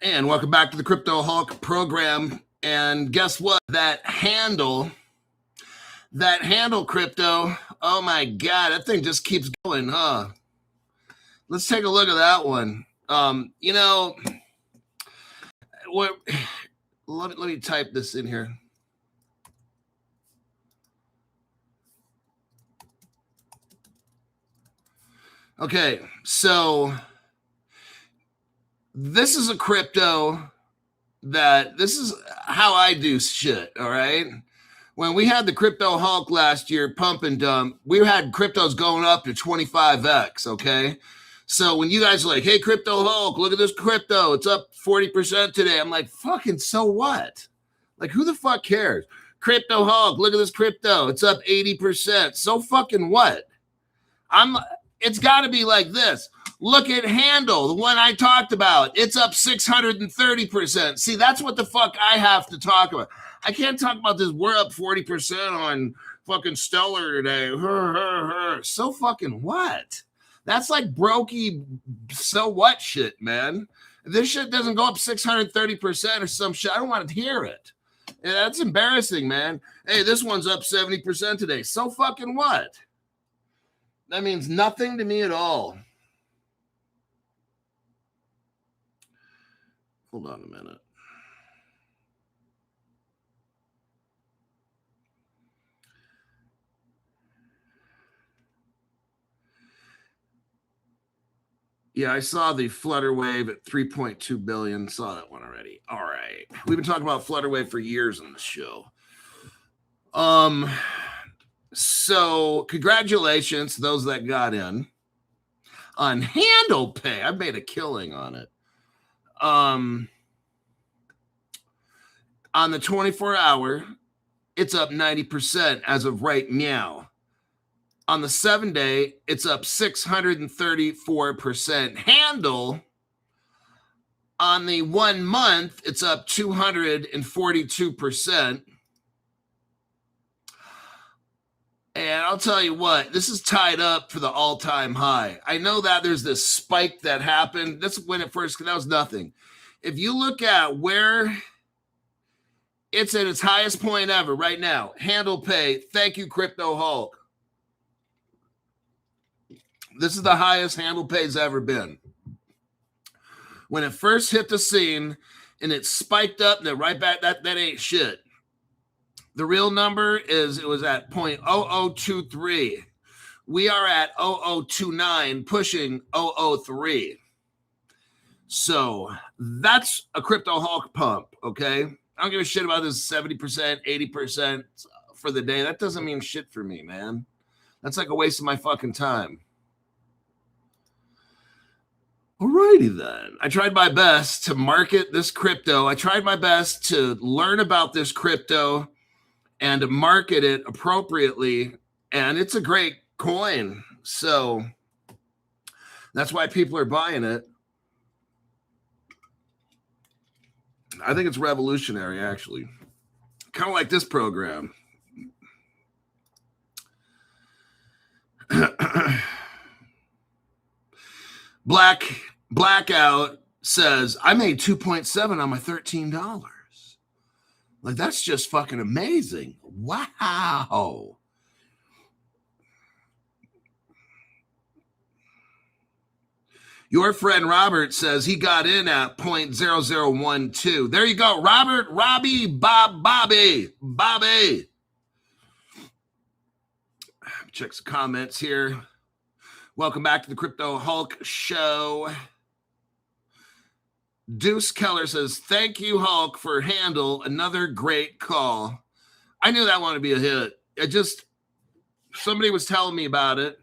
And welcome back to the Crypto Hulk program. And guess what? That handle crypto, oh my God, that thing just keeps going, huh? Let's take a look at that one. What? Let me type this in here. Okay, so this is a crypto this is how I do shit, all right? When we had the Crypto Hulk last year, pump and dump, we had cryptos going up to 25x, okay? So when you guys are like, hey, Crypto Hulk, look at this crypto. It's up 40% today. I'm like, fucking so what? Like, who the fuck cares? Crypto Hulk, look at this crypto. It's up 80%. So fucking what? It's got to be like this. Look at Handle, the one I talked about. It's up 630%. See, that's what the fuck I have to talk about. I can't talk about this. We're up 40% on fucking Stellar today. So fucking what? That's like brokey so what shit, man. If this shit doesn't go up 630% or some shit, I don't want to hear it. Yeah, that's embarrassing, man. Hey, this one's up 70% today. So fucking what? That means nothing to me at all. Hold on a minute. Yeah, I saw the Flutter Wave at 3.2 billion. Saw that one already. All right. We've been talking about Flutter Wave for years on the show. So congratulations to those that got in on Handle Pay. I made a killing on it. On the 24-hour, it's up 90% as of right now. On the 7-day, it's up 634%. Handle, on the 1 month, it's up 242%. And I'll tell you what, this is tied up for the all-time high. I know that there's this spike that happened. That's when it first, that was nothing. If you look at where it's at its highest point ever right now, Handle Pay, thank you, Crypto Hulk. This is the highest Handle Pay's ever been. When it first hit the scene and it spiked up, and then right back, that ain't shit. The real number is it was at 0.0023. We are at 0029, pushing 003. So that's a Crypto Hulk pump, okay? I don't give a shit about this 70%, 80% for the day. That doesn't mean shit for me, man. That's like a waste of my fucking time. Alrighty then. I tried my best to market this crypto. I tried my best to learn about this crypto and to market it appropriately. And it's a great coin. So that's why people are buying it. I think it's revolutionary, actually. Kind of like this program. Blackout says, I made 2.7 on my $13. Like, that's just fucking amazing. Wow. Your friend Robert says he got in at 0.0012. There you go, Robert, Robbie, Bobby. Check some comments here. Welcome back to the Crypto Hulk show. Deuce Keller says, thank you, Hulk, for Handle. Another great call. I knew that one would be a hit. Somebody was telling me about it.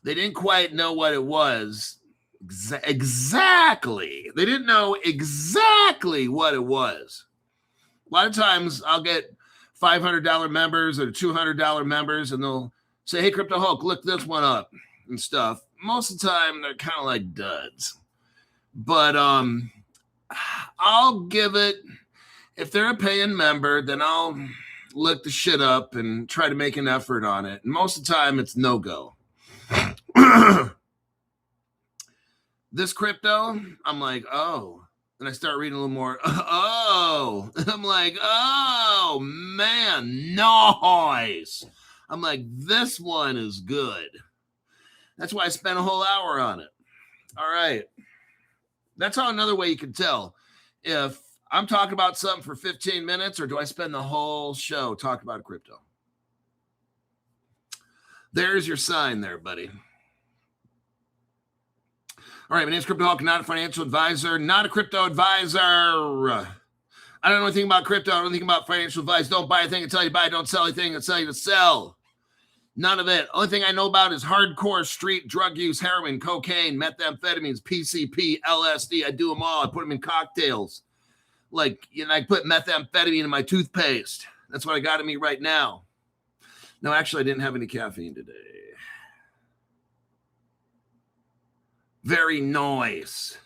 They didn't quite know what it was. Exactly. They didn't know exactly what it was. A lot of times I'll get $500 members or $200 members, and they'll say, hey, Crypto Hulk, look this one up and stuff. Most of the time, they're kind of like duds. But I'll give it, if they're a paying member, then I'll look the shit up and try to make an effort on it. And most of the time, it's no-go. This crypto, I'm like, oh. And I start reading a little more. Oh, I'm like, oh, man, nice. I'm like, this one is good. That's why I spent a whole hour on it. All right. That's how another way you can tell if I'm talking about something for 15 minutes or do I spend the whole show talking about crypto. There's your sign there, buddy. All right, my name's Crypto Hawk, not a financial advisor, not a crypto advisor. I don't know anything about crypto. I don't know anything about financial advice. Don't buy a thing until you buy. Don't sell anything until you sell. None of it. Only thing I know about is hardcore street drug use, heroin, cocaine, methamphetamines, PCP, LSD. I do them all. I put them in cocktails. Like, I put methamphetamine in my toothpaste. That's what I got in me right now. No, actually, I didn't have any caffeine today. Very nice.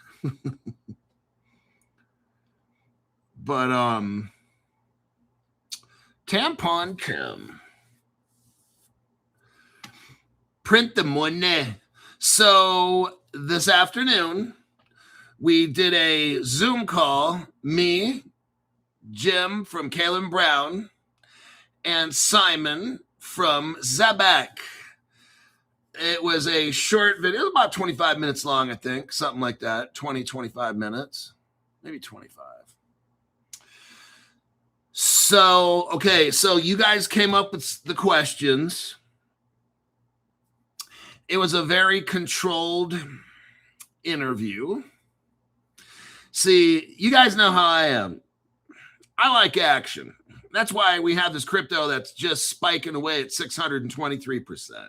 But Tampon Tim. Print the money. So this afternoon, we did a Zoom call. Me, Jim from Caleb Brown, and Simon from Zebek. It was a short video. It was about 25 minutes long, I think. Something like that. 20, 25 minutes. Maybe 25. So, okay. So you guys came up with the questions. It was a very controlled interview. See, you guys know how I am. I like action. That's why we have this crypto that's just spiking away at 623%.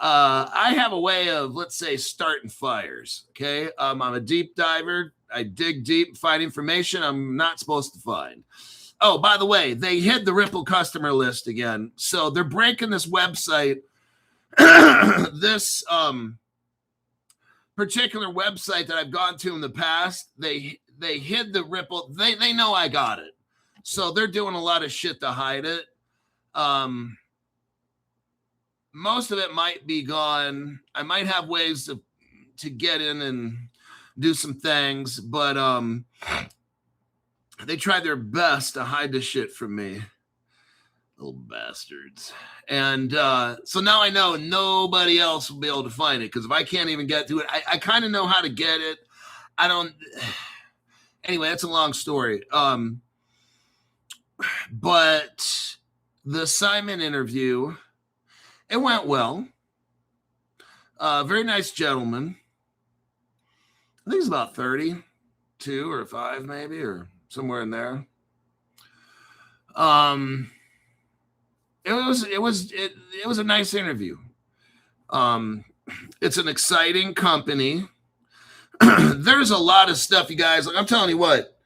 I have a way of, let's say, starting fires. Okay. I'm a deep diver. I dig deep, find information I'm not supposed to find. Oh, by the way, they hid the Ripple customer list again. So they're breaking this website. This particular website that I've gone to in the past, they hid the Ripple. They know I got it. So they're doing a lot of shit to hide it. Most of it might be gone. I might have ways to get in and do some things, but they tried their best to hide the shit from me. Little bastards. And so now I know nobody else will be able to find it, because if I can't even get to it, I kind of know how to get it. I don't. Anyway, that's a long story. But the Simon interview, it went well. Very nice gentleman. I think he's about 32 or 5 maybe, or somewhere in there. It was a nice interview. It's an exciting company. There's a lot of stuff, you guys. Like, I'm telling you what,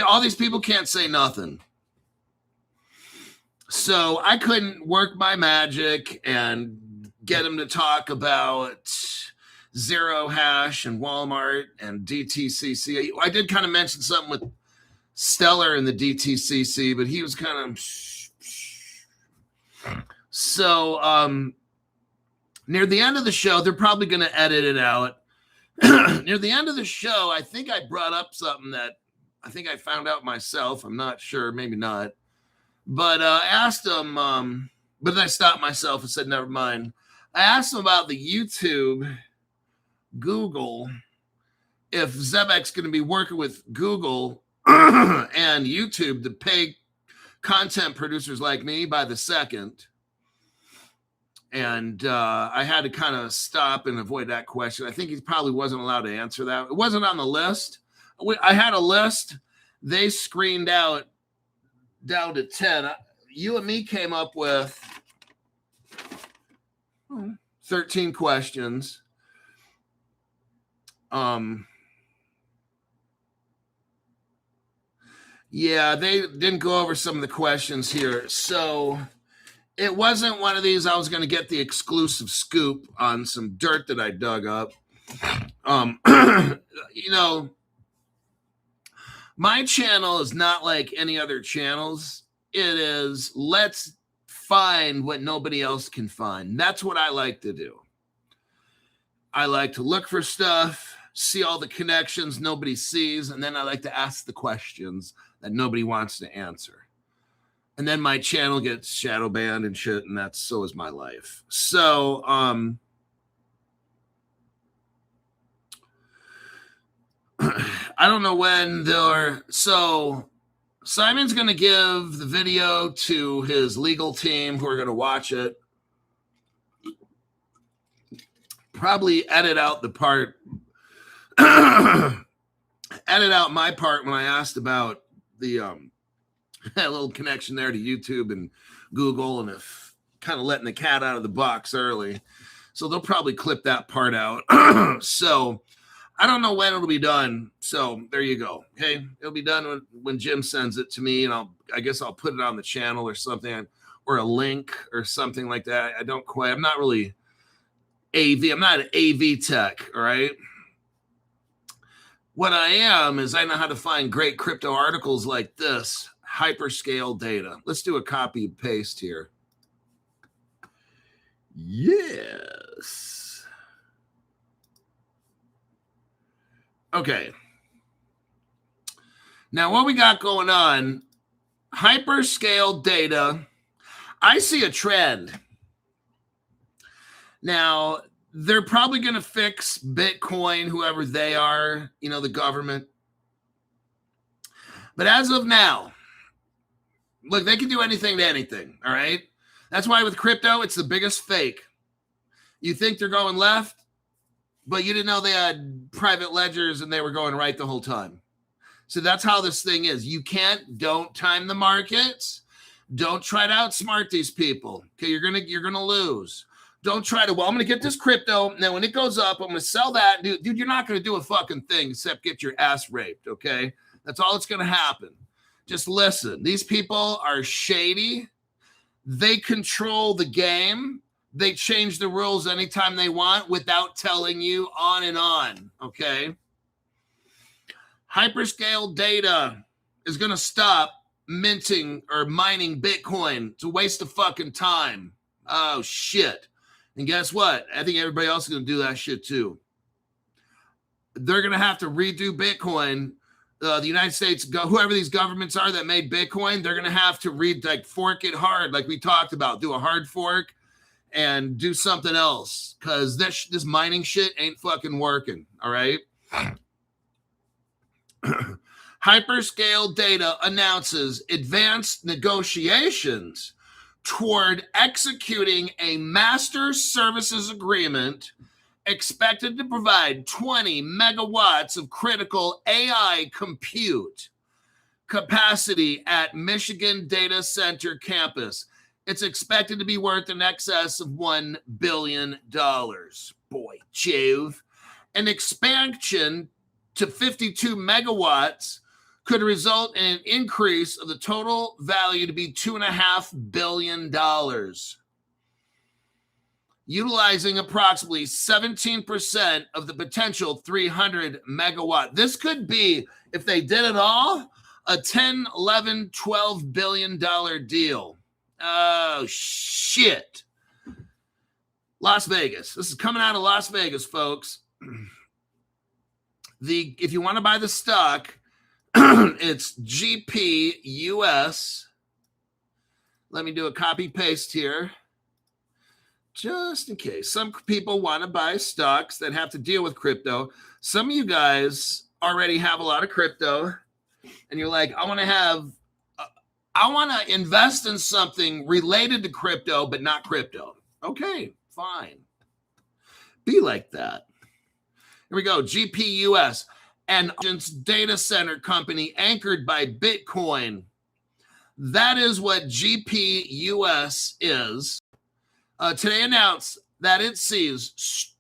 all these people can't say nothing. So I couldn't work my magic and get them to talk about Zero Hash and Walmart and DTCC. I did kind of mention something with Stellar and the DTCC, but he was kind of. So near the end of the show, they're probably going to edit it out. Near the end of the show, I think I brought up something that I think I found out myself. I'm not sure, maybe not. But asked him, but then I stopped myself and said, never mind. I asked him about the YouTube, Google, if Zebek's going to be working with Google and YouTube to pay content producers like me by the second. And I had to kind of stop and avoid that question. I think he probably wasn't allowed to answer that. It wasn't on the list. I had a list. They screened out down to 10. You and me came up with 13 questions. Yeah, they didn't go over some of the questions here. So it wasn't one of these I was going to get the exclusive scoop on some dirt that I dug up. My channel is not like any other channels. It is, let's find what nobody else can find. That's what I like to do. I like to look for stuff, see all the connections nobody sees, and then I like to ask the questions that nobody wants to answer. And then my channel gets shadow banned and shit, and so is my life. So, I don't know when so Simon's going to give the video to his legal team who are going to watch it. Probably edit out the part, edit out my part when I asked about the that little connection there to YouTube and Google, and if kind of letting the cat out of the box early. So they'll probably clip that part out. So I don't know when it'll be done. So there you go. Okay. It'll be done when Jim sends it to me, and I guess I'll put it on the channel or something, or a link or something like that. I'm not really AV. I'm not an AV tech. All right. What I am is I know how to find great crypto articles like this, hyperscale data. Let's do a copy and paste here. Yes. Okay. Now, what we got going on, hyperscale data, I see a trend. Now, they're probably going to fix Bitcoin, whoever they are, the government. But as of now, look, they can do anything to anything, all right? That's why with crypto, it's the biggest fake. You think they're going left, but you didn't know they had private ledgers and they were going right the whole time. So that's how this thing is. Don't time the markets. Don't try to outsmart these people. Okay, you're gonna lose. Don't try to, I'm going to get this crypto. And then when it goes up, I'm going to sell that. Dude, you're not going to do a fucking thing except get your ass raped, okay? That's all that's going to happen. Just listen. These people are shady. They control the game. They change the rules anytime they want without telling you, on and on, okay? Hyperscale data is going to stop minting or mining Bitcoin. It's a waste of fucking time. Oh, shit. And guess what? I think everybody else is going to do that shit too. They're going to have to redo Bitcoin. The United States, whoever these governments are that made Bitcoin, they're going to have to fork it hard, like we talked about. Do a hard fork and do something else, because this mining shit ain't fucking working. All right. Hyperscale data announces advanced negotiations toward executing a master services agreement expected to provide 20 megawatts of critical AI compute capacity at Michigan Data Center campus. It's expected to be worth in excess of $1 billion. Boy, Jove. An expansion to 52 megawatts could result in an increase of the total value to be $2.5 billion, utilizing approximately 17% of the potential 300 megawatt. This could be, if they did it all, a $10, $11, $12 billion deal. Oh, shit. Las Vegas. This is coming out of Las Vegas, folks. If you want to buy the stock, it's GPUS. Let me do a copy paste here, just in case. Some people want to buy stocks that have to deal with crypto. Some of you guys already have a lot of crypto, and you're like, I want to invest in something related to crypto, but not crypto. Okay, fine. Be like that. Here we go. GPUS. An data center company anchored by Bitcoin. That is what GPUS is. Today announced that it sees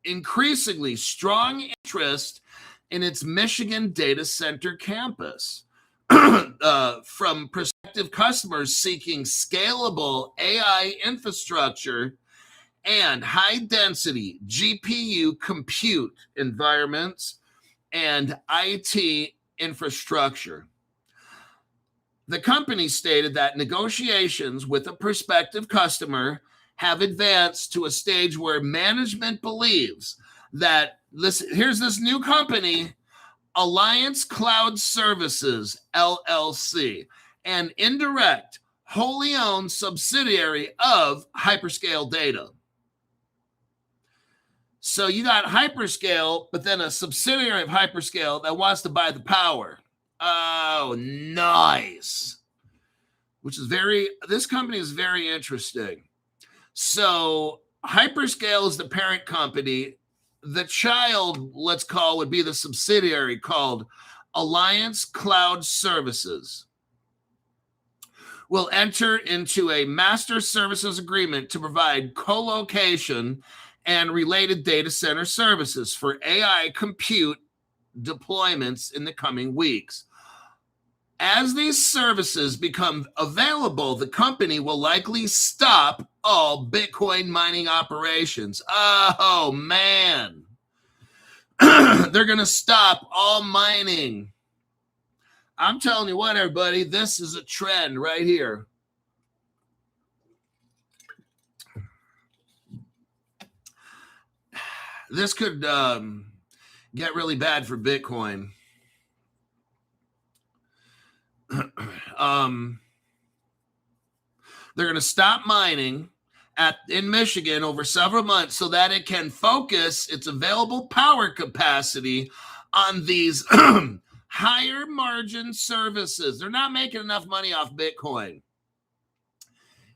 increasingly strong interest in its Michigan data center campus from prospective customers seeking scalable AI infrastructure and high-density GPU compute environments and IT infrastructure. The company stated that negotiations with a prospective customer have advanced to a stage where management believes that, listen, here's this new company, Alliance Cloud Services, LLC, an indirect, wholly owned subsidiary of Hyperscale Data. So you got Hyperscale, but then a subsidiary of Hyperscale that wants to buy the power. Oh, nice. This company is very interesting. So Hyperscale is the parent company. The child, let's call, would be the subsidiary called Alliance Cloud Services. Will enter into a master services agreement to provide co-location and related data center services for AI compute deployments in the coming weeks. As these services become available, the company will likely stop all Bitcoin mining operations. Oh, man. They're going to stop all mining. I'm telling you what, everybody, this is a trend right here. This could get really bad for Bitcoin. They're going to stop mining in Michigan over several months so that it can focus its available power capacity on these higher margin services. They're not making enough money off Bitcoin.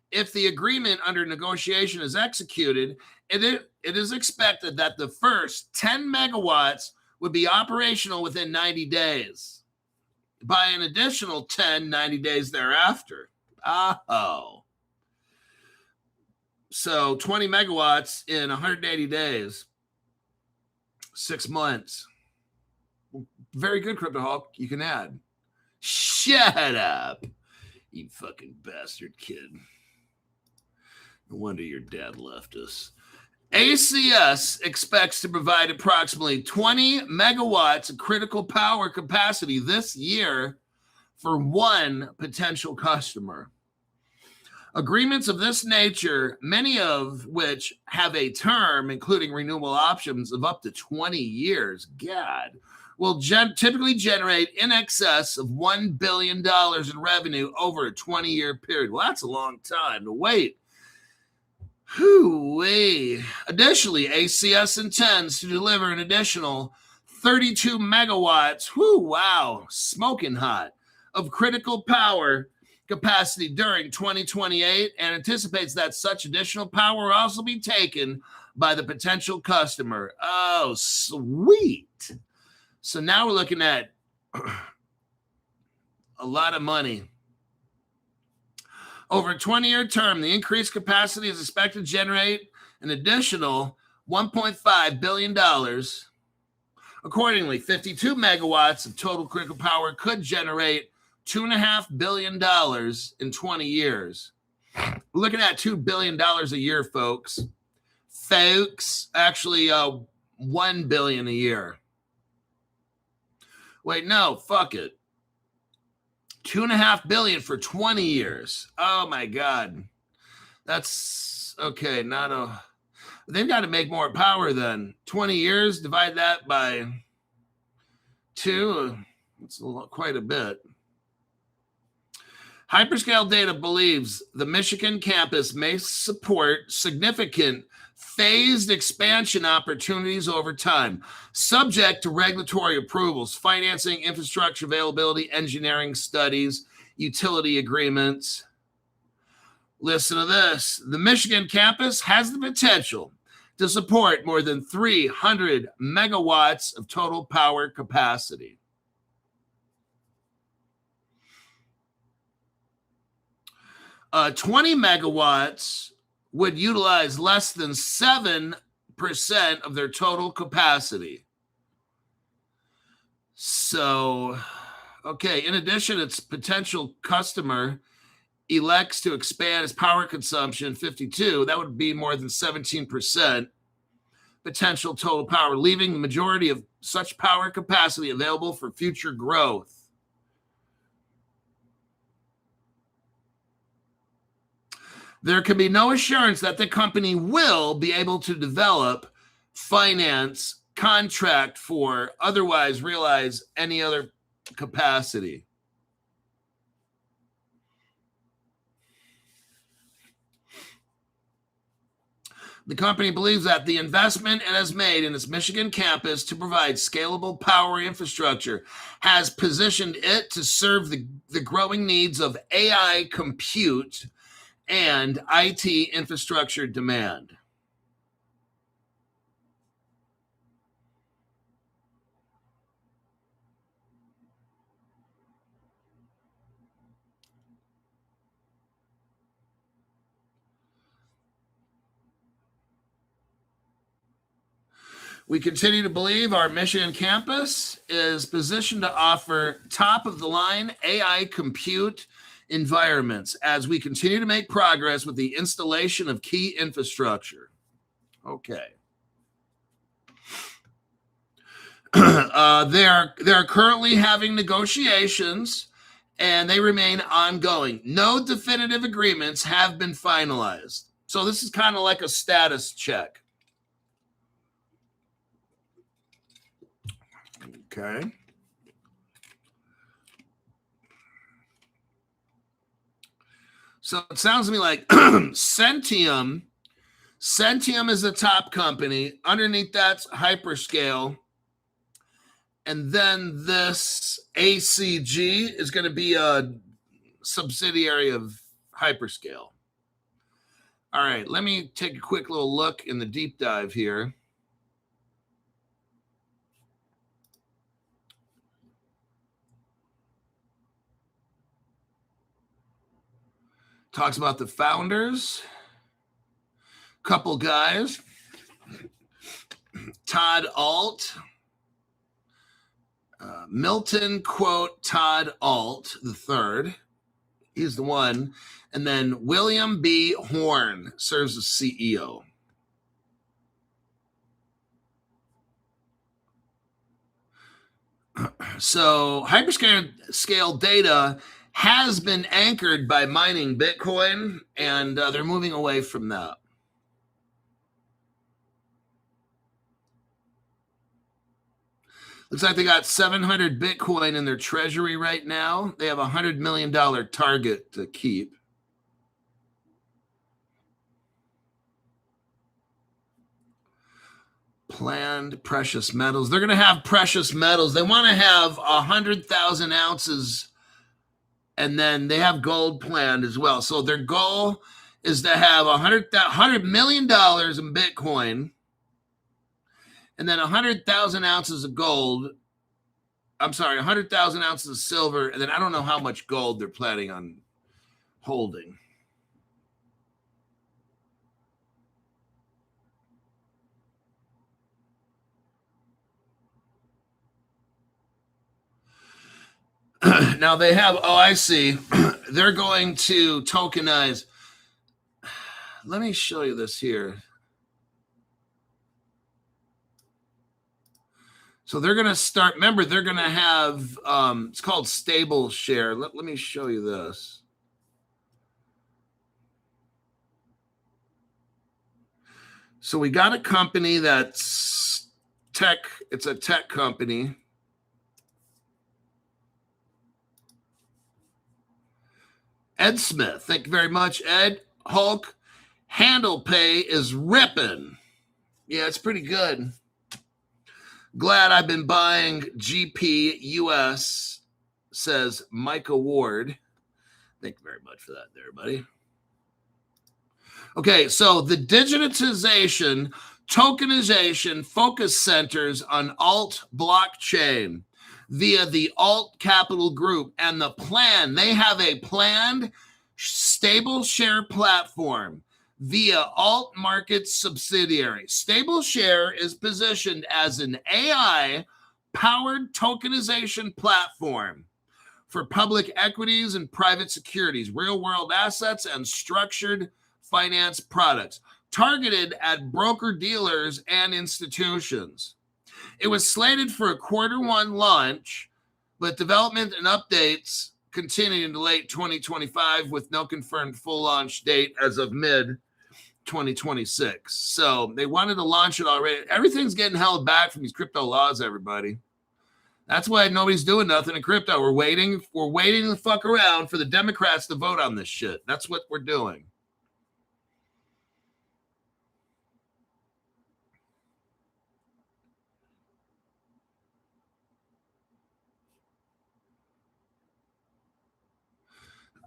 If the agreement under negotiation is executed, it is expected that the first 10 megawatts would be operational within 90 days. By an additional 90 days thereafter. Oh. So 20 megawatts in 180 days. 6 months. Very good, CryptoHawk. You can add. Shut up, you fucking bastard kid. No wonder your dad left us. ACS expects to provide approximately 20 megawatts of critical power capacity this year for one potential customer. Agreements of this nature, many of which have a term, including renewable options of up to 20 years, will typically generate in excess of $1 billion in revenue over a 20-year period. Well, that's a long time to wait. Additionally, ACS intends to deliver an additional 32 megawatts, smoking hot, of critical power capacity during 2028 and anticipates that such additional power will also be taken by the potential customer. Oh, sweet. So now we're looking at a lot of money. Over a 20-year term, the increased capacity is expected to generate an additional $1.5 billion. Accordingly, 52 megawatts of total critical power could generate $2.5 billion in 20 years. We're looking at $2 billion a year, folks. Actually, $1 billion a year. Wait, no, fuck it. $2.5 billion for 20 years. Oh my God. That's okay. They've got to make more power then. 20 years, divide that by 2. That's quite a bit. Hyperscale Data believes the Michigan campus may support significant phased expansion opportunities over time, subject to regulatory approvals, financing, infrastructure availability, engineering studies, utility agreements. Listen to this. The Michigan campus has the potential to support more than 300 megawatts of total power capacity. Uh, 20 megawatts would utilize less than 7% of their total capacity. So, okay, in addition, its potential customer elects to expand its power consumption 52. That would be more than 17% potential total power, leaving the majority of such power capacity available for future growth. There can be no assurance that the company will be able to develop, finance, contract for, otherwise realize any other capacity. The company believes that the investment it has made in its Michigan campus to provide scalable power infrastructure has positioned it to serve the growing needs of AI compute and IT infrastructure demand. We continue to believe our Michigan campus is positioned to offer top-of-the-line AI compute environments as we continue to make progress with the installation of key infrastructure. Okay. They're currently having negotiations, and they remain ongoing. No definitive agreements have been finalized. So this is kind of like a status check. Okay. So it sounds to me like Centium is the top company. Underneath that's Hyperscale. And then this ACG is going to be a subsidiary of Hyperscale. All right, let me take a quick little look in the deep dive here. Talks about the founders, couple guys, Todd Alt, Milton, quote, Todd Alt, the third. He's the one. And then William B. Horn serves as CEO. So hyperscale data has been anchored by mining Bitcoin, and they're moving away from that. Looks like they got 700 Bitcoin in their treasury right now. They have a $100 million target to keep. Planned precious metals. They're going to have precious metals. They want to have 100,000 ounces, and then they have gold planned as well. So their goal is to have $100 million in Bitcoin, and then 100,000 ounces of gold. I'm sorry, 100,000 ounces of silver, and then I don't know how much gold they're planning on holding. Now they have, oh, I see. They're going to tokenize. Let me show you this here. So they're going to start, remember, they're going to have, it's called stable share. Let me show you this. So we got a company that's tech. It's a tech company. Ed Smith, thank you very much, Ed. Hulk, Handle Pay is ripping. Yeah, it's pretty good. Glad I've been buying GP US, says Micah Ward. Thank you very much for that there, buddy. Okay, so the digitization, tokenization focus centers on alt blockchain via the Alt Capital Group and the plan. They have a planned stable share platform via Alt Markets subsidiary. Stable Share is positioned as an AI-powered tokenization platform for public equities and private securities, real-world assets, and structured finance products targeted at broker-dealers and institutions. It was slated for a Q1 launch, but development and updates continuing into late 2025 with no confirmed full launch date as of mid 2026. So they wanted to launch it already. Everything's getting held back from these crypto laws, everybody. That's why nobody's doing nothing in crypto. We're waiting to fuck around for the Democrats to vote on this shit. That's what we're doing.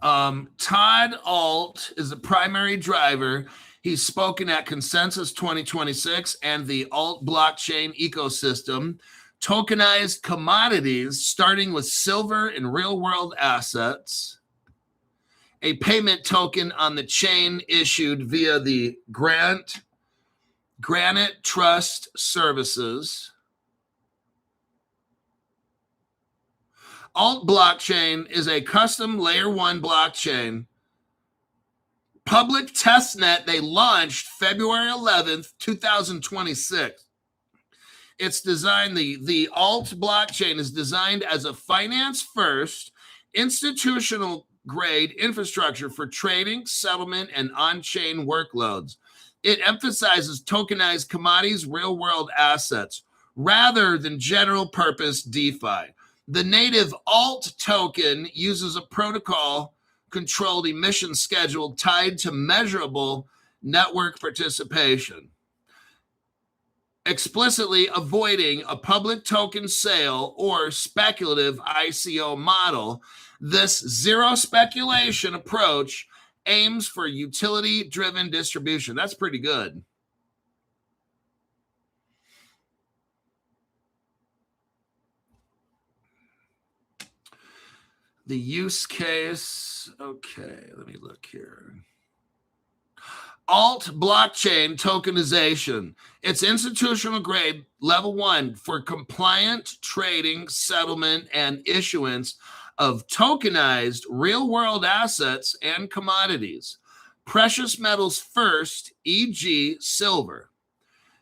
Todd Alt is the primary driver. He's spoken at Consensus 2026 and the Alt blockchain ecosystem. Tokenized commodities, starting with silver and real-world assets. A payment token on the chain issued via the Granite Trust Services. Alt blockchain is a custom layer 1 blockchain. Public testnet they launched February 11th, 2026. It's designed, the Alt blockchain is designed as a finance-first, institutional-grade infrastructure for trading, settlement, and on-chain workloads. It emphasizes tokenized commodities, real-world assets, rather than general-purpose DeFi. The native Alt token uses a protocol-controlled emission schedule tied to measurable network participation, explicitly avoiding a public token sale or speculative ICO model. This zero speculation approach aims for utility-driven distribution. That's pretty good. The use case, okay, let me look here. Alt blockchain tokenization. It's institutional grade level 1 for compliant trading, settlement, and issuance of tokenized real-world assets and commodities. Precious metals first, e.g. silver.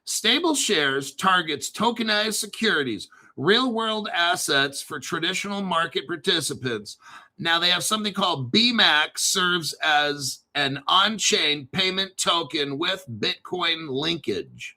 Stable shares targets tokenized securities, real-world assets for traditional market participants. Now they have something called BMAX, serves as an on-chain payment token with Bitcoin linkage.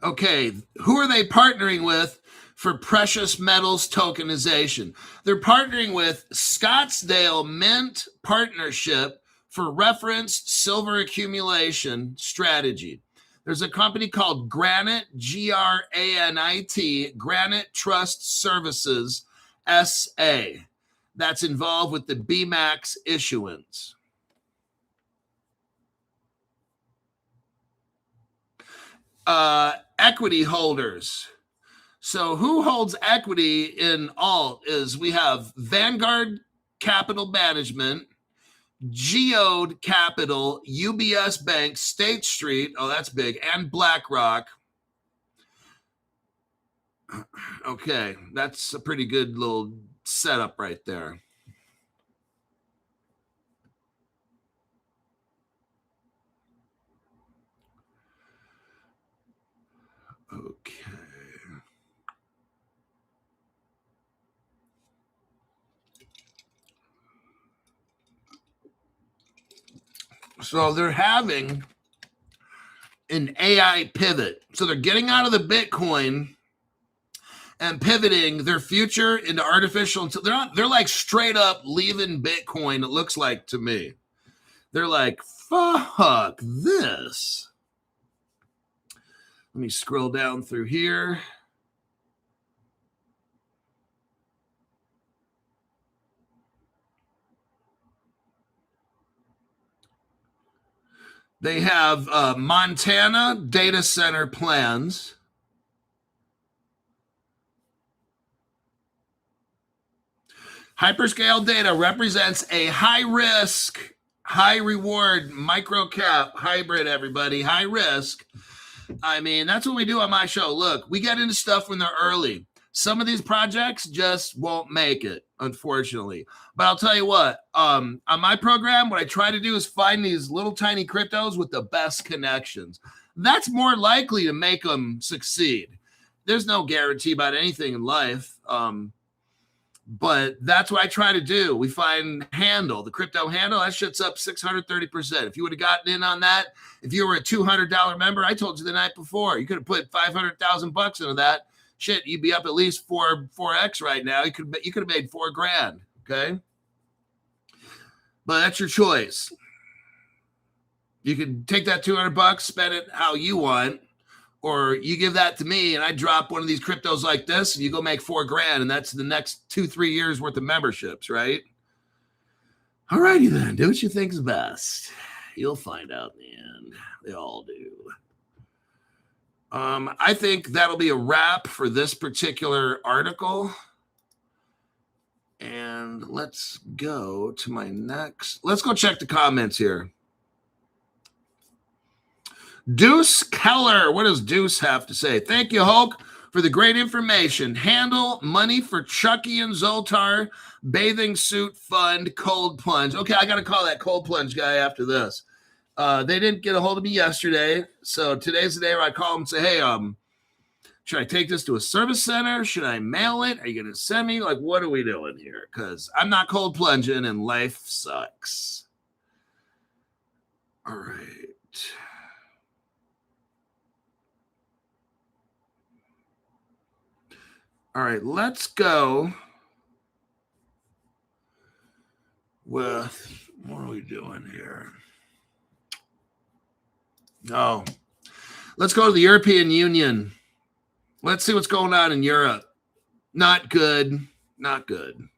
Okay, who are they partnering with for precious metals tokenization? They're partnering with Scottsdale Mint Partnership for referenced silver accumulation strategy. There's a company called Granite, Granite, Granite Trust Services, SA, that's involved with the BMAX issuance. Equity holders. So who holds equity in Alt is we have Vanguard Capital Management, Geode Capital, UBS Bank, State Street, oh, that's big, and BlackRock. Okay, that's a pretty good little setup right there. Okay. So they're having an AI pivot. So they're getting out of the Bitcoin and pivoting their future into artificial intelligence. They're like straight up leaving Bitcoin, it looks like to me. They're like, fuck this. Let me scroll down through here. They have Montana data center plans. Hyperscale data represents a high risk, high reward, micro cap hybrid, everybody, high risk. I mean, that's what we do on my show. Look, we get into stuff when they're early. Some of these projects just won't make it, unfortunately. But I'll tell you what, on my program, what I try to do is find these little tiny cryptos with the best connections. That's more likely to make them succeed. There's no guarantee about anything in life. But that's what I try to do. We find handle, the crypto handle, that shit's up 630%. If you would have gotten in on that, if you were a $200 member, I told you the night before, you could have put $500,000 into that. Shit, you'd be up at least 4x right now. You could have made $4,000. Okay. But that's your choice. You can take that $200, spend it how you want, or you give that to me and I drop one of these cryptos like this and you go make $4,000, and that's the next 2-3 years worth of memberships, right? All righty then, do what you think is best. You'll find out in the end. They all do. I think that'll be a wrap for this particular article. And let's go to my next. Let's go check the comments here. Deuce Keller. What does Deuce have to say? Thank you, Hulk, for the great information. Handle, money for Chucky and Zoltar, bathing suit fund, cold plunge. Okay, I got to call that cold plunge guy after this. They didn't get a hold of me yesterday, so today's the day where I call them and say, hey, should I take this to a service center? Should I mail it? Are you going to send me? Like, what are we doing here? Because I'm not cold plunging and life sucks. All right. All right, let's go with, what are we doing here? Oh, let's go to the European Union. Let's see what's going on in Europe. Not good. Not good.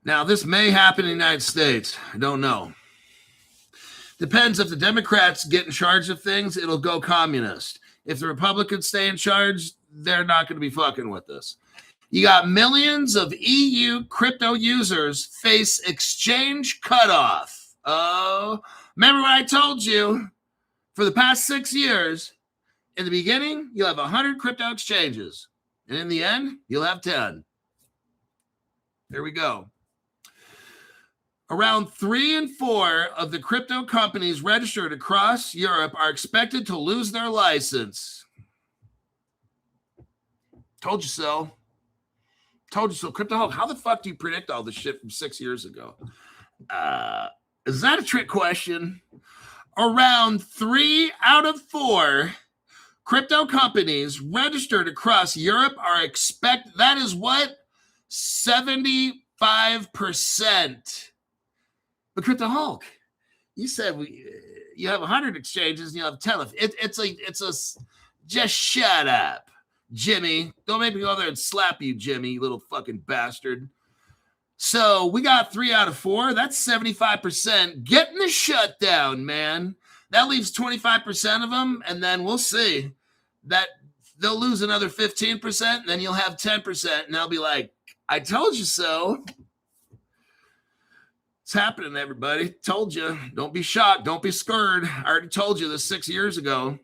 Now, this may happen in the United States. I don't know. Depends. If the Democrats get in charge of things, it'll go communist. If the Republicans stay in charge, they're not going to be fucking with us. You got millions of EU crypto users face exchange cutoff. Oh, remember what I told you? For the past 6 years, in the beginning, you'll have 100 crypto exchanges. And in the end, you'll have 10. There we go. Around 3 and 4 of the crypto companies registered across Europe are expected to lose their license. Told you so. Told you so. Crypto Hulk, how the fuck do you predict all this shit from 6 years ago? Is that a trick question? Around 3 out of 4 crypto companies registered across Europe are that is what? 75%. But Crypto Hulk, you said you have 100 exchanges and you have 10. Just shut up, Jimmy. Don't make me go there and slap you, Jimmy, you little fucking bastard. So we got 3 out of 4. That's 75%. Getting the shutdown, man. That leaves 25% of them, and then we'll see. That they'll lose another 15%, and then you'll have 10%, and they'll be like, I told you so. It's happening, everybody. Told you. Don't be shocked. Don't be scared. I already told you this 6 years ago.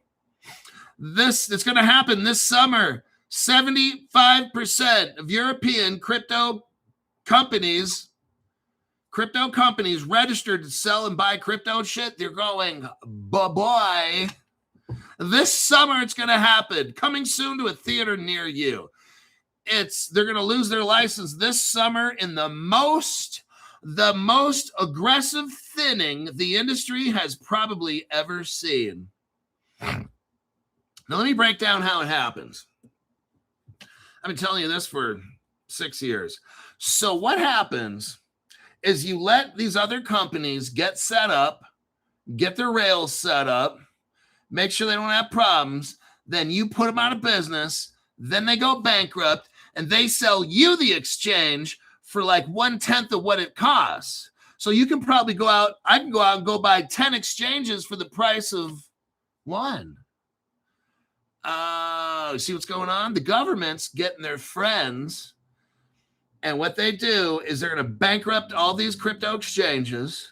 It's going to happen this summer. 75% of European crypto companies registered to sell and buy crypto shit, they're going, bye-bye. This summer it's going to happen. Coming soon to a theater near you. They're going to lose their license this summer in the most aggressive thinning the industry has probably ever seen. Now, let me break down how it happens. I've been telling you this for 6 years. So what happens is you let these other companies get set up, get their rails set up, make sure they don't have problems. Then you put them out of business. Then they go bankrupt, and they sell you the exchange for like 1/10 of what it costs. So you can probably go out. I can go out and go buy 10 exchanges for the price of 1. See what's going on? The government's getting their friends, and what they do is they're going to bankrupt all these crypto exchanges.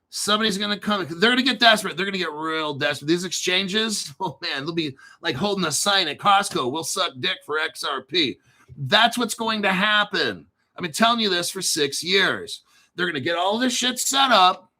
Somebody's going to come. They're going to get desperate. They're going to get real desperate. These exchanges, oh man, they'll be like holding a sign at Costco. We'll suck dick for XRP. That's what's going to happen. I've been telling you this for 6 years. They're going to get all this shit set up.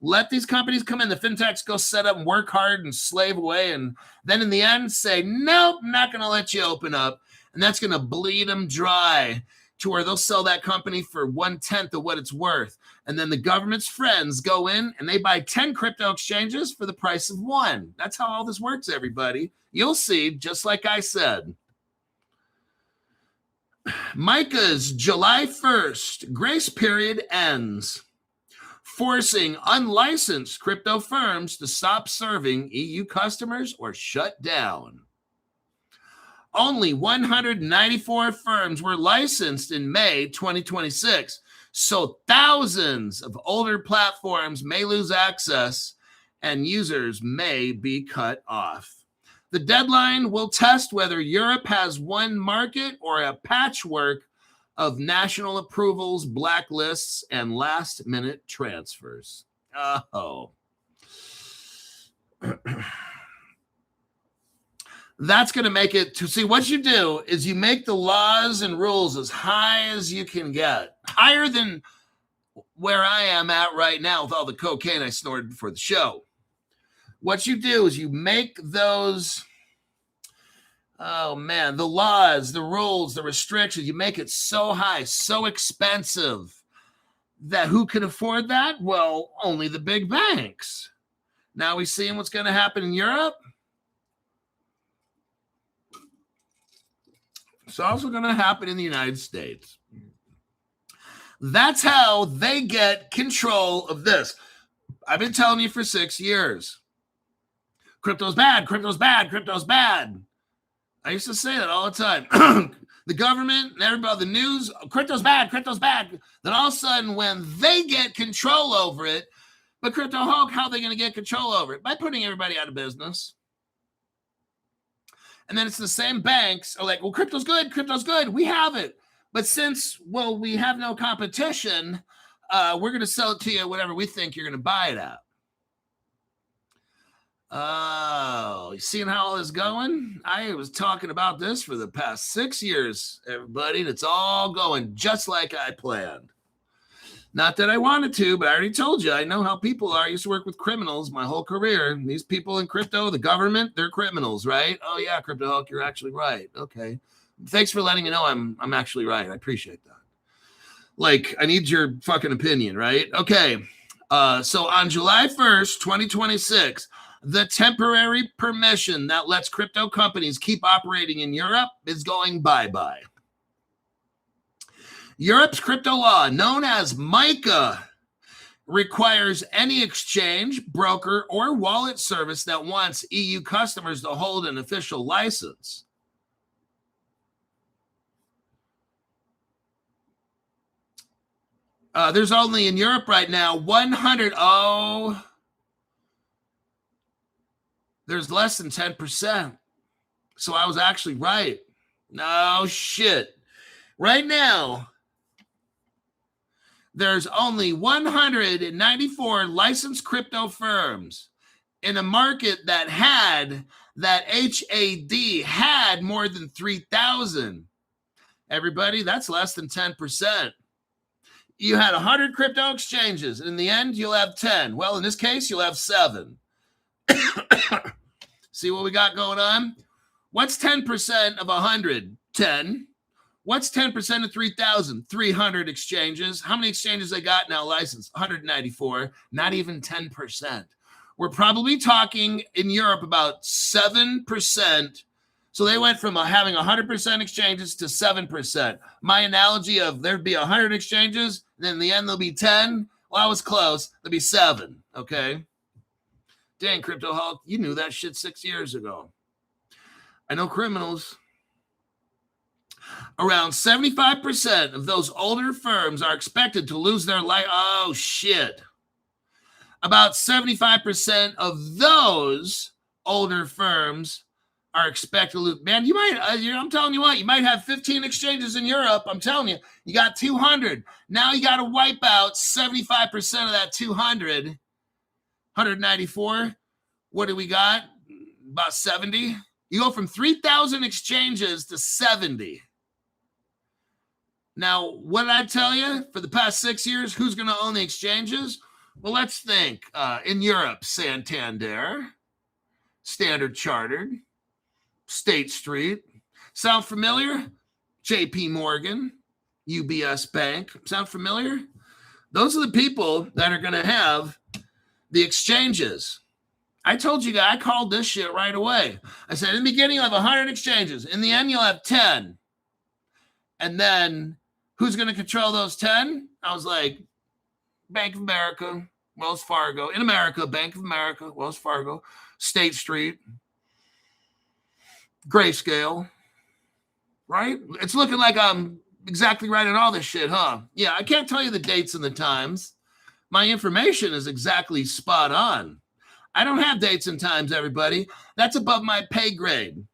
Let these companies come in. The fintechs go set up and work hard and slave away. And then in the end say, nope, I'm not going to let you open up. And that's going to bleed them dry to where they'll sell that company for 1/10 of what it's worth. And then the government's friends go in and they buy 10 crypto exchanges for the price of one. That's how all this works, everybody. You'll see, just like I said. Micah's July 1st grace period ends, forcing unlicensed crypto firms to stop serving EU customers or shut down. Only 194 firms were licensed in May 2026, so thousands of older platforms may lose access and users may be cut off. The deadline will test whether Europe has one market or a patchwork of national approvals, blacklists, and last-minute transfers. Oh. That's going to make it to see what you do is you make the laws and rules as high as you can get, higher than where I am at right now with all the cocaine I snorted before the show. What you do is you make those, oh man, the laws, the rules, the restrictions, you make it so high, so expensive that who can afford that? Well, only the big banks. Now we seeing what's going to happen in Europe. It's also going to happen in the United States. That's how they get control of this. I've been telling you for 6 years. Crypto's bad, crypto's bad, crypto's bad. I used to say that all the time. The government and everybody, the news, crypto's bad, crypto's bad. Then all of a sudden, when they get control over it, but Crypto Hulk, how are they going to get control over it? By putting everybody out of business. And then it's the same banks are like, well, crypto's good, we have it. But since, well, we have no competition, we're going to sell it to you whatever we think you're going to buy it at. Oh, you seeing how all this is going? I was talking about this for the past 6 years, everybody, and it's all going just like I planned. Not that I wanted to, but I already told you, I know how people are. I used to work with criminals my whole career. These people in crypto, the government, they're criminals, right? Oh, yeah, Crypto Hulk, you're actually right. Okay. Thanks for letting me know I'm actually right. I appreciate that. Like, I need your fucking opinion, right? Okay. So on July 1st, 2026, the temporary permission that lets crypto companies keep operating in Europe is going bye-bye. Europe's crypto law, known as MiCA, requires any exchange, broker, or wallet service that wants EU customers to hold an official license. There's only in Europe right now 100. Oh, there's less than 10%. So I was actually right. No shit. Right now, there's only 194 licensed crypto firms in a market that HAD had more than 3,000. Everybody, that's less than 10%. You had 100 crypto exchanges, and in the end, you'll have 10. Well, in this case, you'll have 7. See what we got going on? What's 10% of 100? 10. What's 10% of 3,000? 300 exchanges. How many exchanges they got now licensed? 194. Not even 10%. We're probably talking in Europe about 7%. So they went from having 100% exchanges to 7%. My analogy of there'd be 100 exchanges, and then in the end there'll be 10. Well, I was close. There'll be 7. Okay. Dang, Crypto Hulk, you knew that shit 6 years ago. I know criminals. Around 75% of those older firms are expected to lose their life. Oh, shit. About 75% of those older firms are expected to lose. Man, you might, I'm telling you what, you might have 15 exchanges in Europe. I'm telling you, you got 200. Now you got to wipe out 75% of that 200, 194. What do we got? About 70. You go from 3,000 exchanges to 70. Now, what did I tell you for the past 6 years? Who's going to own the exchanges? Well, let's think. In Europe, Santander, Standard Chartered, State Street. Sound familiar? JP Morgan, UBS Bank. Sound familiar? Those are the people that are going to have the exchanges. I told you guys, I called this shit right away. I said, in the beginning, you'll have 100 exchanges. In the end, you'll have 10. And then who's going to control those 10? I was like, Bank of America, Wells Fargo. In America, Bank of America, Wells Fargo, State Street, Grayscale, right? It's looking like I'm exactly right on all this shit, huh? Yeah, I can't tell you the dates and the times. My information is exactly spot on. I don't have dates and times, everybody. That's above my pay grade.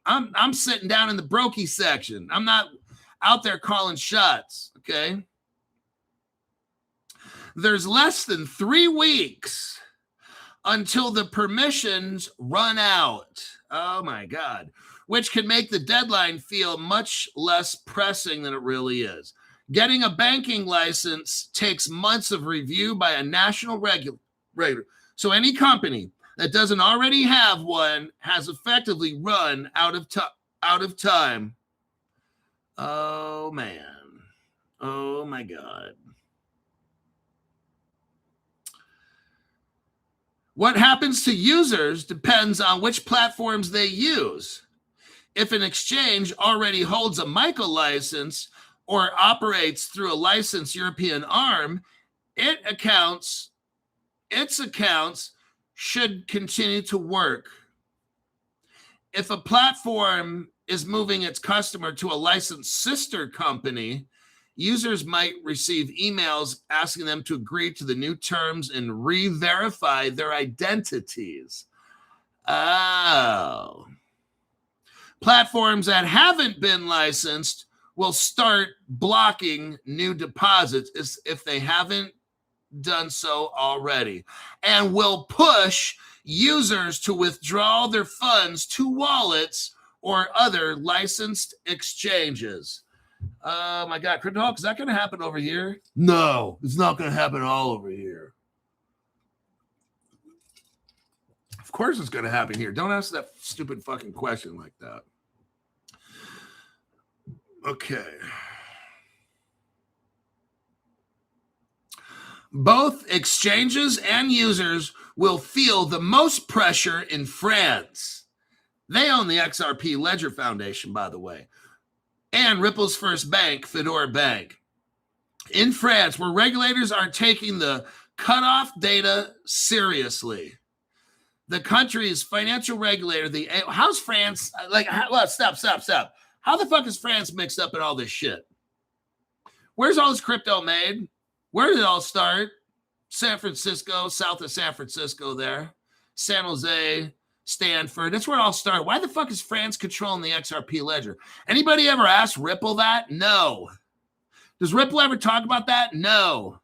I'm sitting down in the brokey section. I'm not out there calling shots, okay? There's less than 3 weeks until the permissions run out. Oh my God. Which can make the deadline feel much less pressing than it really is. Getting a banking license takes months of review by a national regulator. So any company that doesn't already have one has effectively run out of time. Oh man. Oh my God. What happens to users depends on which platforms they use. If an exchange already holds a MiCA license or operates through a licensed European arm, its accounts should continue to work. If a platform is moving its customer to a licensed sister company, users might receive emails asking them to agree to the new terms and re-verify their identities. Oh. Platforms that haven't been licensed will start blocking new deposits if they haven't done so already, and will push users to withdraw their funds to wallets or other licensed exchanges. Oh my God, Crypto Hawk, is that going to happen over here? No, it's not going to happen all over here. Of course it's going to happen here. Don't ask that stupid fucking question like that. Okay. Both exchanges and users will feel the most pressure in France. They own the XRP Ledger Foundation, by the way, and Ripple's first bank, Fedora Bank. In France, where regulators are taking the cutoff data seriously. The country's financial regulator, how's France, stop. How the fuck is France mixed up in all this shit? Where's all this crypto made? Where did it all start? San Francisco, south of San Francisco there. San Jose, Stanford. That's where it all started. Why the fuck is France controlling the XRP ledger? Anybody ever ask Ripple that? No. Does Ripple ever talk about that? No.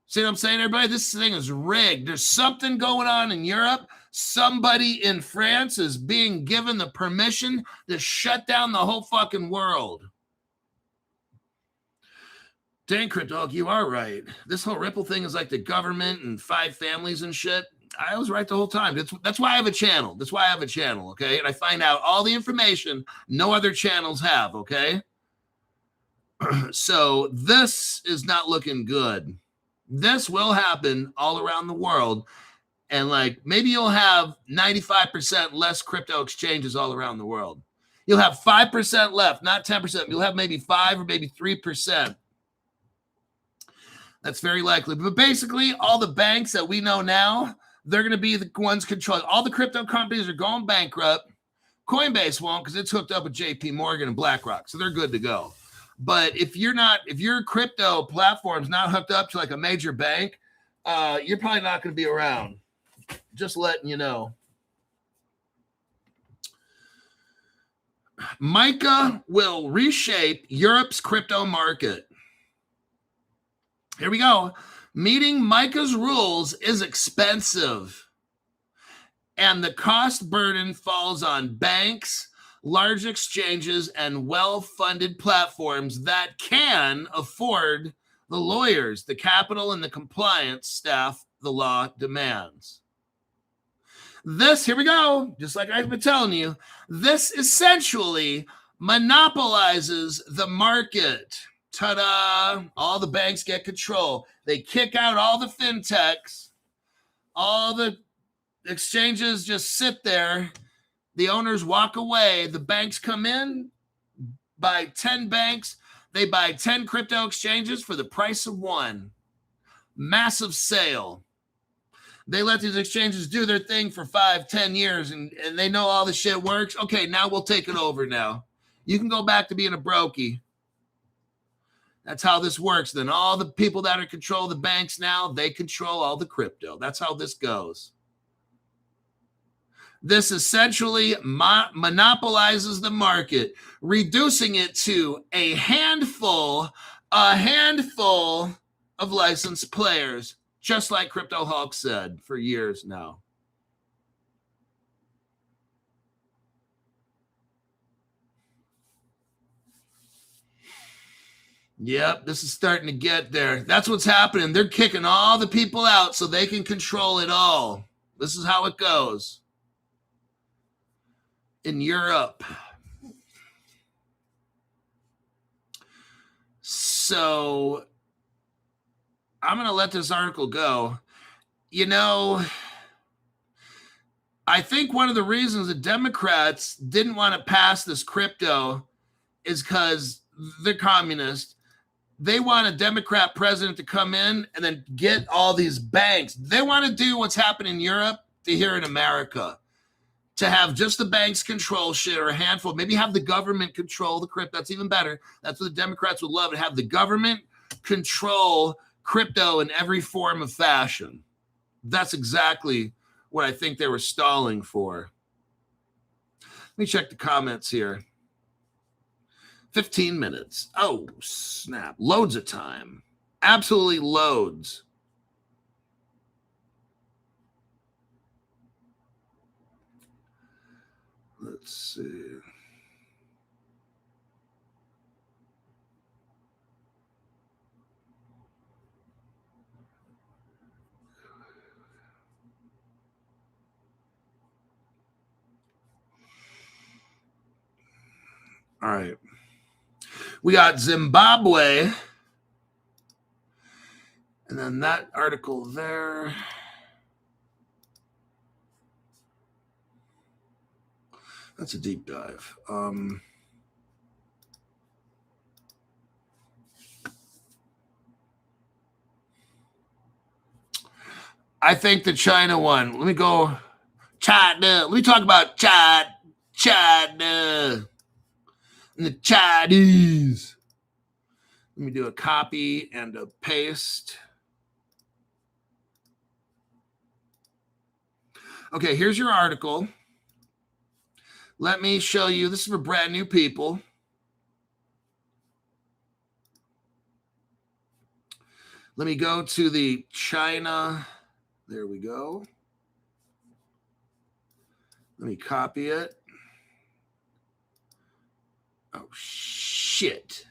See what I'm saying, everybody? This thing is rigged. There's something going on in Europe. Somebody in France is being given the permission to shut down the whole fucking world. Dang, Crypto, you are right. This whole Ripple thing is like the government and 5 families and shit. I was right the whole time. That's why I have a channel. Okay? And I find out all the information no other channels have, okay? So this is not looking good. This will happen all around the world. And like maybe you'll have 95% less crypto exchanges all around the world. You'll have 5% left, not 10%. You'll have maybe 5 or maybe 3%. That's very likely. But basically, all the banks that we know now, they're going to be the ones controlling. All the crypto companies are going bankrupt. Coinbase won't because it's hooked up with JP Morgan and BlackRock. So they're good to go. But if your crypto platform's not hooked up to like a major bank, you're probably not going to be around. Just letting you know. MiCA will reshape Europe's crypto market. Here we go. Meeting MiCA's rules is expensive, and the cost burden falls on banks, large exchanges, and well-funded platforms that can afford the lawyers, the capital, and the compliance staff the law demands. This, here we go, just like I've been telling you, this essentially monopolizes the market. Ta-da! All the banks get control. They kick out all the fintechs. All the exchanges just sit there. The owners walk away. The banks come in, buy 10 banks. They buy 10 crypto exchanges for the price of one. Massive sale. They let these exchanges do their thing for 5-10 years, and they know all the shit works. Okay, now we'll take it over now. You can go back to being a brokey. That's how this works. Then all the people that are control the banks now, they control all the crypto. That's how this goes. This essentially monopolizes the market, reducing it to a handful of licensed players, just like Crypto Hulk said for years now. Yep, this is starting to get there. That's what's happening. They're kicking all the people out so they can control it all. This is how it goes in Europe. So I'm going to let this article go. You know, I think one of the reasons the Democrats didn't want to pass this crypto is because they're communist. They want a Democrat president to come in and then get all these banks. They want to do what's happening in Europe to here in America, to have just the banks control shit, or a handful, maybe have the government control the crypto. That's even better. That's what the Democrats would love, to have the government control crypto in every form of fashion. That's exactly what I think they were stalling for. Let me check the comments here. 15 minutes. Oh, snap. Loads of time. Absolutely loads. Let's see. All right. We got Zimbabwe. And then that article there. That's a deep dive. I think the China one. Let me go. China. Let me talk about China. And the Chinese. Let me do a copy and a paste. Okay, here's your article. Let me show you. This is for brand new people. Let me go to the China. There we go. Let me copy it. Oh, shit.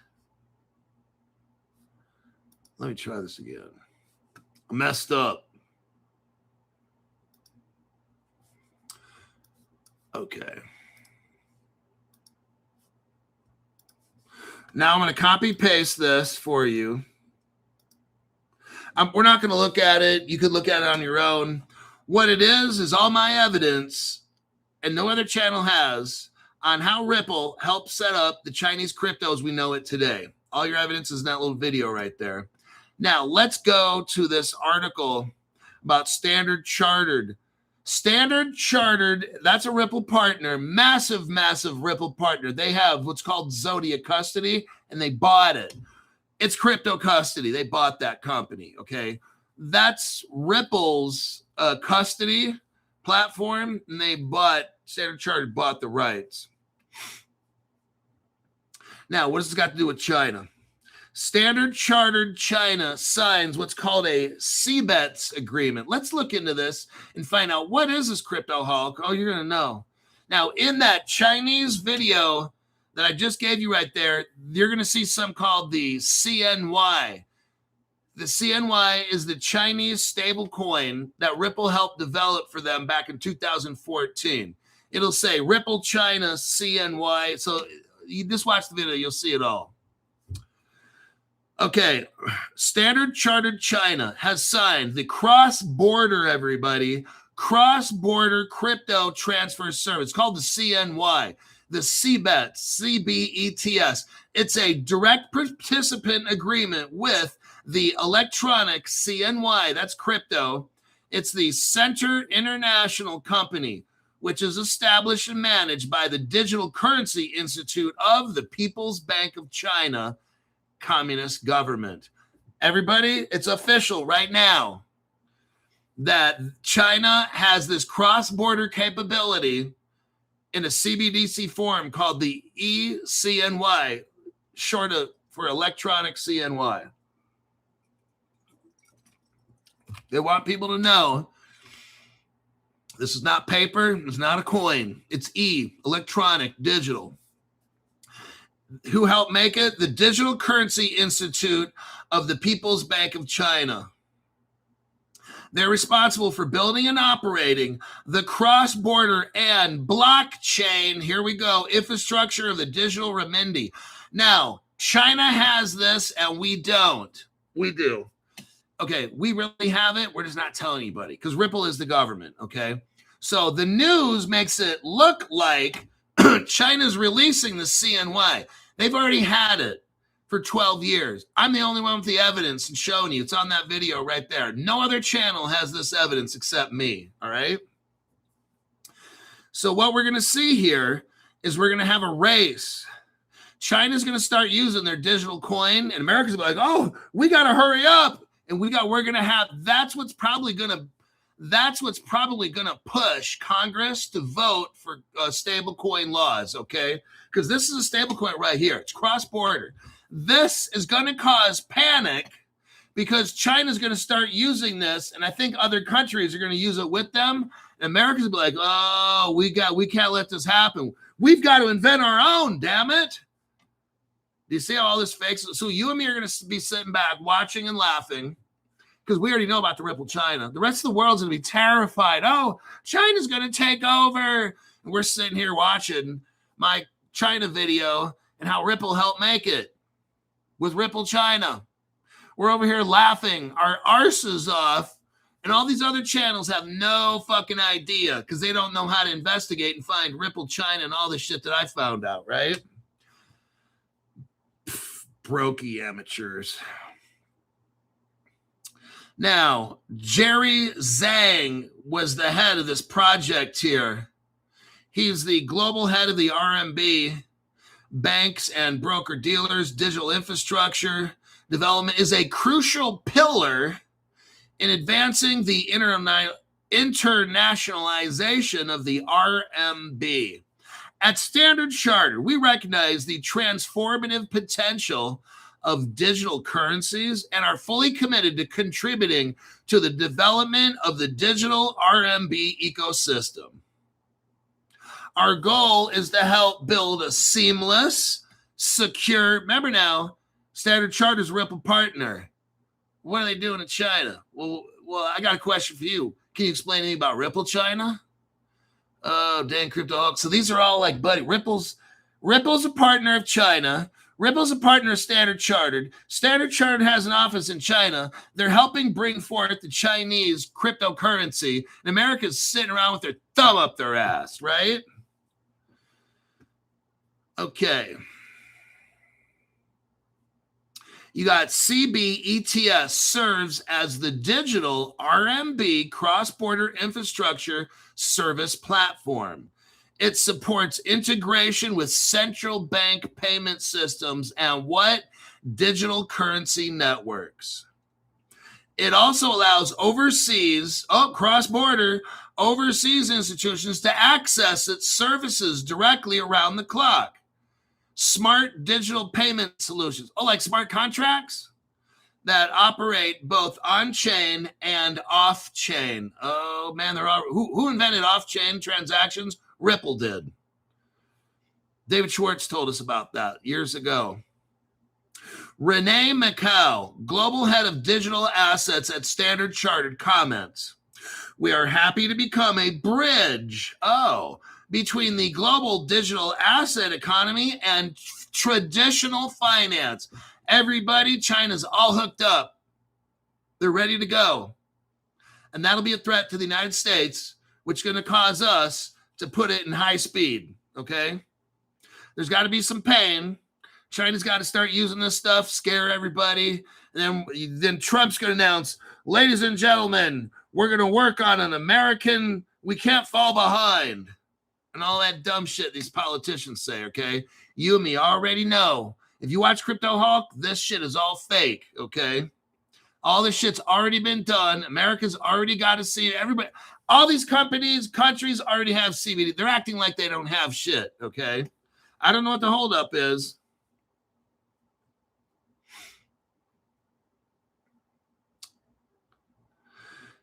Let me try this again. I messed up. Okay. Now I'm going to copy paste this for you. We're not going to look at it. You could look at it on your own. What it is all my evidence, and no other channel has, on how Ripple helped set up the Chinese crypto as we know it today. All your evidence is in that little video right there. Now, let's go to this article about Standard Chartered. Standard Chartered, that's a Ripple partner, massive Ripple partner. They have what's called Zodiac Custody, and they bought it. It's crypto custody. They bought that company, okay? That's Ripple's custody platform, and Standard Chartered bought the rights. Now, what has this got to do with China? Standard Chartered China signs what's called a CBETS agreement. Let's look into this and find out what is this crypto Hulk. Oh, you're going to know. Now, in that Chinese video that I just gave you right there, you're going to see something called the CNY. The CNY is the Chinese stable coin that Ripple helped develop for them back in 2014. It'll say Ripple China CNY. So you just watch the video, you'll see it all. Okay, Standard Chartered China has signed the cross-border, everybody, cross-border crypto transfer service. It's called the CNY, the CBETS, C-B-E-T-S. It's a direct participant agreement with the electronic CNY, that's crypto. It's the Center International Company, which is established and managed by the Digital Currency Institute of the People's Bank of China, communist government. Everybody, it's official right now that China has this cross-border capability in a CBDC form called the eCNY, short of for electronic CNY. They want people to know this is not paper, it's not a coin, it's electronic, digital. Who helped make it? The Digital Currency Institute of the People's Bank of China. They're responsible for building and operating the cross-border and blockchain, here we go, infrastructure of the digital renminbi. Now, China has this and we don't. We do. Okay, we really have it. We're just not telling anybody because Ripple is the government, okay? So the news makes it look like China's releasing the CNY. They've already had it for 12 years. I'm the only one with the evidence and showing you. It's on that video right there. No other channel has this evidence except me, all right? So what we're going to see here is we're going to have a race. China's going to start using their digital coin, and America's going to be like, oh, we got to hurry up. And we're going to have, that's what's probably going to push Congress to vote for stable coin laws, okay? Because this is a stable coin right here. It's cross-border. This is going to cause panic because China's going to start using this, and I think other countries are going to use it with them. And America's going to be like, oh, we can't let this happen. We've got to invent our own, damn it. Do you see how all this fakes? So you and me are going to be sitting back watching and laughing because we already know about the Ripple China. The rest of the world's going to be terrified. Oh, China's going to take over. And we're sitting here watching my China video and how Ripple helped make it with Ripple China. We're over here laughing our arses off, and all these other channels have no fucking idea because they don't know how to investigate and find Ripple China and all this shit that I found out, right? Brokey amateurs. Now, Jerry Zhang was the head of this project here. He's the global head of the RMB. Banks and broker-dealers, digital infrastructure development is a crucial pillar in advancing the internationalization of the RMB. At Standard Chartered, we recognize the transformative potential of digital currencies and are fully committed to contributing to the development of the digital RMB ecosystem. Our goal is to help build a seamless, secure, remember now, Standard Chartered's Ripple partner. What are they doing in China? Well, I got a question for you. Can you explain anything about Ripple China? Oh, dang, crypto. So these are all like, buddy, Ripple's a partner of China. Ripple's a partner of Standard Chartered. Standard Chartered has an office in China. They're helping bring forth the Chinese cryptocurrency. And America's sitting around with their thumb up their ass, right? Okay. You got CBETS serves as the digital RMB cross-border infrastructure service platform. It supports integration with central bank payment systems and what? Digital currency networks. It also allows cross-border overseas institutions to access its services directly around the clock. smart digital payment solutions. Oh, like smart contracts that operate both on-chain and off-chain. Oh, man, who invented off-chain transactions? Ripple did. David Schwartz told us about that years ago. Renee McCow, global head of digital assets at Standard Chartered, comments, we are happy to become a bridge, between the global digital asset economy and traditional finance. Everybody, China's all hooked up. They're ready to go. And that'll be a threat to the United States, which is going to cause us to put it in high speed, okay? There's got to be some pain. China's got to start using this stuff, scare everybody. And then Trump's going to announce, ladies and gentlemen, we're going to work on an American, we can't fall behind. And all that dumb shit these politicians say, okay? You and me already know. If you watch Crypto Hawk, this shit is all fake, okay? All this shit's already been done. America's already got to see it. Everybody, all these countries already have CBD. They're acting like they don't have shit, okay? I don't know what the holdup is.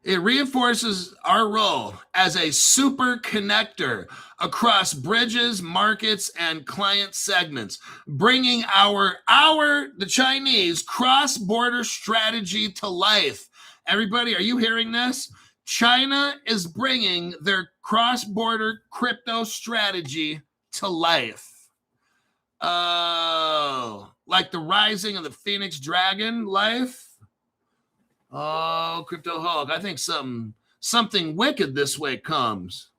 It reinforces our role as a super connector across bridges, markets, and client segments, bringing the Chinese cross-border strategy to life. Everybody, are you hearing this? China is bringing their cross-border crypto strategy to life. Oh, like the rising of the Phoenix Dragon life? Oh, Crypto Hawk, I think something wicked this way comes.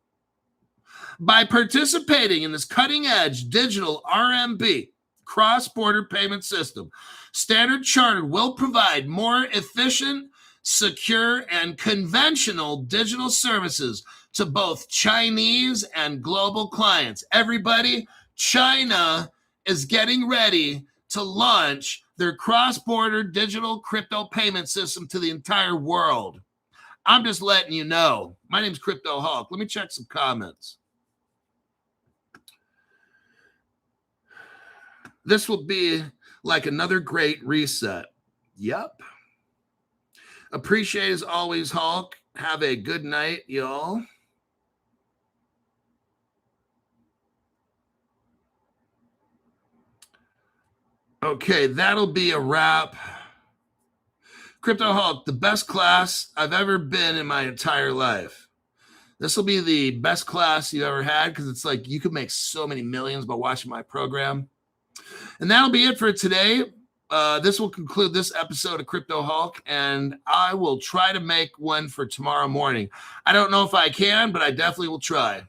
By participating in this cutting-edge digital RMB, cross-border payment system, Standard Chartered will provide more efficient, secure, and conventional digital services to both Chinese and global clients. Everybody, China is getting ready to launch their cross-border digital crypto payment system to the entire world. I'm just letting you know. My name's Crypto Hawk. Let me check some comments. This will be like another great reset. Yep. Appreciate as always, Hawk. Have a good night, y'all. Okay, that'll be a wrap. Crypto Hawk, the best class I've ever been in my entire life. This will be the best class you ever had because it's like you could make so many millions by watching my program. And that'll be it for today. This will conclude this episode of Crypto Hawk, and I will try to make one for tomorrow morning. I don't know if I can, but I definitely will try.